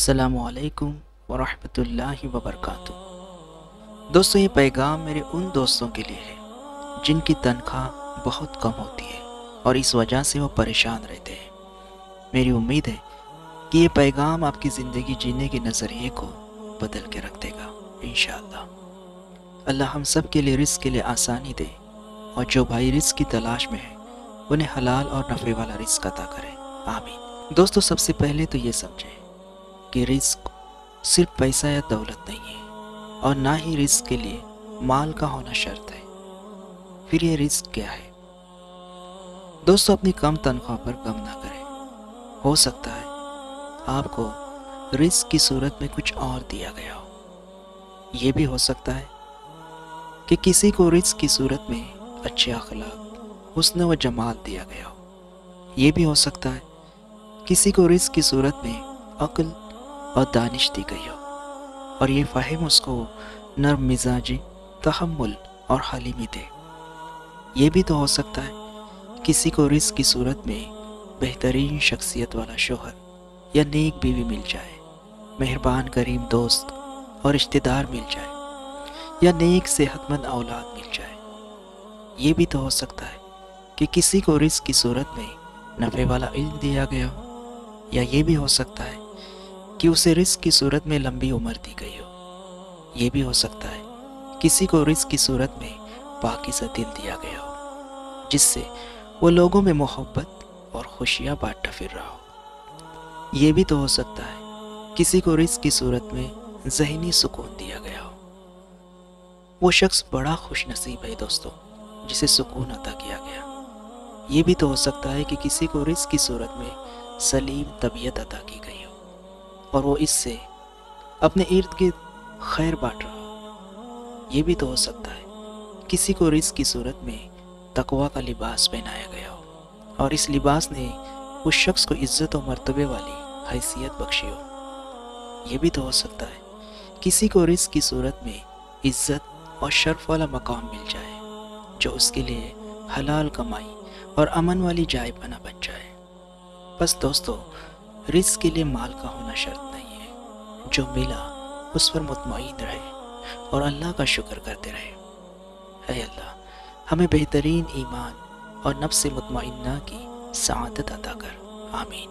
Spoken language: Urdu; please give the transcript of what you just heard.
السلام علیکم ورحمۃ اللہ وبرکاتہ۔ دوستو، یہ پیغام میرے ان دوستوں کے لیے ہے جن کی تنخواہ بہت کم ہوتی ہے اور اس وجہ سے وہ پریشان رہتے ہیں۔ میری امید ہے کہ یہ پیغام آپ کی زندگی جینے کے نظریے کو بدل کے رکھ دے گا انشاءاللہ۔ اللہ ہم سب کے لیے رزق کے لیے آسانی دے، اور جو بھائی رزق کی تلاش میں ہے انہیں حلال اور نفع والا رزق عطا کرے، آمین۔ دوستو، سب سے پہلے تو یہ سمجھیں کہ رزق صرف پیسہ یا دولت نہیں ہے، اور نہ ہی رزق کے لیے مال کا ہونا شرط ہے۔ پھر یہ رزق کیا ہے؟ دوستو، اپنی کم تنخواہ پر کم نہ کریں۔ ہو سکتا ہے آپ کو رزق کی صورت میں کچھ اور دیا گیا ہو۔ یہ بھی ہو سکتا ہے کہ کسی کو رزق کی صورت میں اچھے اخلاق، حسن و جمال دیا گیا ہو۔ یہ بھی ہو سکتا ہے کسی کو رزق کی صورت میں عقل اور دانش دی گئی ہو، اور یہ فہم اس کو نرم مزاجی، تحمل اور حلیمی دے۔ یہ بھی تو ہو سکتا ہے کسی کو رزق کی صورت میں بہترین شخصیت والا شوہر یا نیک بیوی مل جائے، مہربان کریم دوست اور رشتہ دار مل جائے، یا نیک صحت مند اولاد مل جائے۔ یہ بھی تو ہو سکتا ہے کہ کسی کو رزق کی صورت میں نفع والا علم دیا گیا ہو، یا یہ بھی ہو سکتا ہے کہ اسے رزق کی صورت میں لمبی عمر دی گئی ہو۔ یہ بھی ہو سکتا ہے کسی کو رزق کی صورت میں پاکیزہ دل دیا گیا ہو، جس سے وہ لوگوں میں محبت اور خوشیاں بانٹتا پھر رہا ہو۔ یہ بھی تو ہو سکتا ہے کسی کو رزق کی صورت میں ذہنی سکون دیا گیا ہو۔ وہ شخص بڑا خوش نصیب ہے دوستو، جسے سکون عطا کیا گیا۔ یہ بھی تو ہو سکتا ہے کہ کسی کو رزق کی صورت میں سلیم طبیعت عطا کی گئی ہو، اور وہ اس سے اپنے ارد گرد خیر بانٹ رہا ہو۔ یہ بھی تو ہو سکتا ہے کسی کو رزق کی صورت میں تقویٰ کا لباس پہنایا گیا ہو، اور اس لباس نے اس شخص کو عزت و مرتبے والی حیثیت بخشی ہو۔ یہ بھی تو ہو سکتا ہے کسی کو رزق کی صورت میں عزت اور شرف والا مقام مل جائے، جو اس کے لیے حلال کمائی اور امن والی جائے پناہ بن جائے۔ بس دوستو، رزق کے لیے مال کا ہونا شرط نہیں ہے۔ جو ملا اس پر مطمئن رہے اور اللہ کا شکر کرتے رہے۔ اے اللہ، ہمیں بہترین ایمان اور نفس مطمئنہ کی سعادت عطا کر، آمین۔